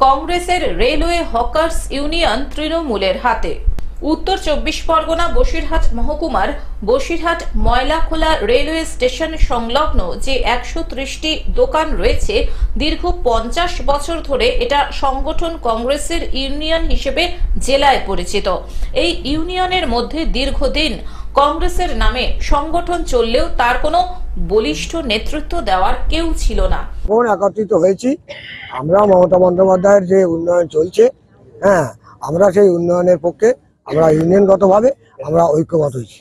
কংগ্রেসের railway hawkers union তৃণমূলের হাতে। উত্তর 24 পরগনা বসিরহাট মহকুমার বসিরহাট ময়লাখোলা রেলওয়ে স্টেশন সংলগ্ন যে 130টি দোকান রয়েছে, দীর্ঘ 50 বছর ধরে এটা সংগঠন কংগ্রেসের ইউনিয়ন হিসেবে জেলায় পরিচিত। এই ইউনিয়নের মধ্যে দীর্ঘদিন কংগ্রেসের নামে সংগঠন চললেও তার কোনো বলিষ্ঠ নেতৃত্ব দেওয়ার কেউ ছিল না। এখন একত্রিত হয়েছি আমরা, মমতা বন্দ্যোপাধ্যায়ের যে উন্নয়ন চলছে, আমরা সেই উন্নয়নের পক্ষে আমরা ইউনিয়নগতভাবে আমরা ঐক্যবদ্ধ হয়েছি।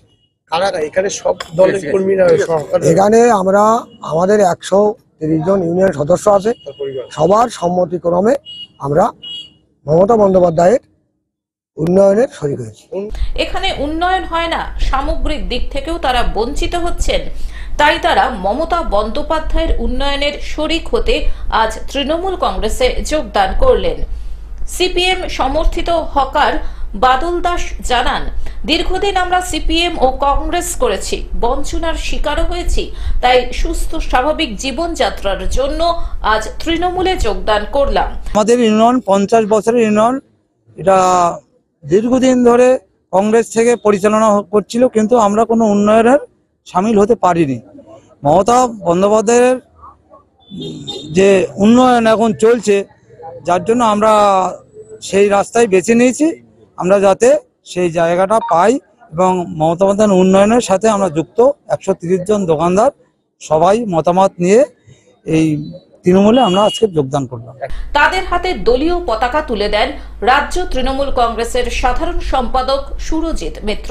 এখানে সব দলের কর্মীরা, এখানে আমরা আমাদের 130 জন ইউনিয়ন সদস্য আছে, সবার সম্মতিক্রমে আমরা মমতা বন্দ্যোপাধ্যায়ের উন্নয়নের শরিক হয়েছি। এখানে উন্নয়ন হয় না, সামগ্রিক দিক থেকেও তারা বঞ্চিত হচ্ছেন। তাই তারা মমতা বন্দ্যোপাধ্যায়ের উন্নয়নের শরিক হতে আজ তৃণমূল কংগ্রেসে যোগদান করলেন। সিপিএম সমর্থিত হকার বাদল দাস জানান, দীর্ঘদিন আমরা সিপিএম ও কংগ্রেস করেছি, বঞ্চনার শিকারও হয়েছি, তাই সুস্থ স্বাভাবিক জীবনযাত্রার জন্য আজ তৃণমূলে যোগদান করলাম। আমাদের ইউনিয়ন 50 বছরের ইউনিয়ন, এটা দীর্ঘদিন ধরে কংগ্রেস থেকে পরিচালনা করছিল, কিন্তু আমরা কোনো উন্নয়নের সামিল হতে পারিনি। মমতা বন্দ্যোপাধ্যায়ের যে উন্নয়ন এখন চলছে, যার জন্য আমরা সেই রাস্তায় বেছে নিয়েছি, আমরা যাতে সেই জায়গাটা পাই এবং মমতা বন্দ্যোপাধ্যায়ের উন্নয়নের সাথে আমরা যুক্ত। 130 জন দোকানদার সবাই মতামত নিয়ে এই তৃণমূলে আমরা আজকে যোগদান করলাম। তাদের হাতে দলীয় পতাকা তুলে দেন রাজ্য তৃণমূল কংগ্রেসের সাধারণ সম্পাদক সুরজিৎ মিত্র,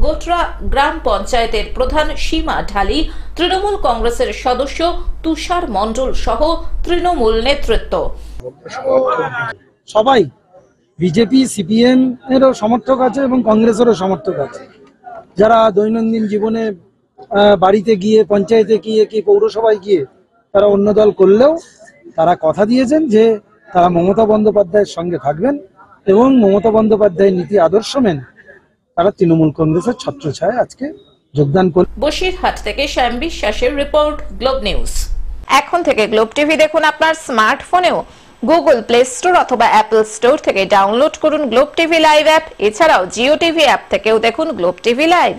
গোটরা গ্রাম পঞ্চায়েতের প্রধান সীমা ঢালি, তৃণমূল কংগ্রেসের সদস্য তুষার মণ্ডল সহ তৃণমূল নেতৃত্ব। সবাই বিজেপি সিপিএম এরও সমর্থক আছে এবং কংগ্রেসেরও সমর্থক আছে। যারা দৈনন্দিন জীবনে বাড়িতে গিয়ে, পঞ্চায়েতে গিয়ে, কি পৌরসভায় গিয়ে তারা অন্য দল করলেও তারা কথা দিয়েছেন যে তারা মমতা বন্দ্যোপাধ্যায়ের সঙ্গে থাকবেন এবং মমতা বন্দ্যোপাধ্যায়ের নীতি আদর্শ মেনে তারা তৃণমূল কংগ্রেসের ছত্রছায়ায় আজকে যোগদান করলেন। বসিরহাট থেকে শ্যাম বিশ্বাসের রিপোর্ট, গ্লোব নিউজ। এখন থেকে গ্লোব টিভি দেখুন আপনার স্মার্টফোনেও। গুগল প্লে স্টোর অথবা অ্যাপল স্টোর থেকে ডাউনলোড করুন গ্লোব টিভি লাইভ অ্যাপ। এছাড়াও জিও টিভি অ্যাপ থেকেও দেখুন গ্লোব টিভি লাইভ।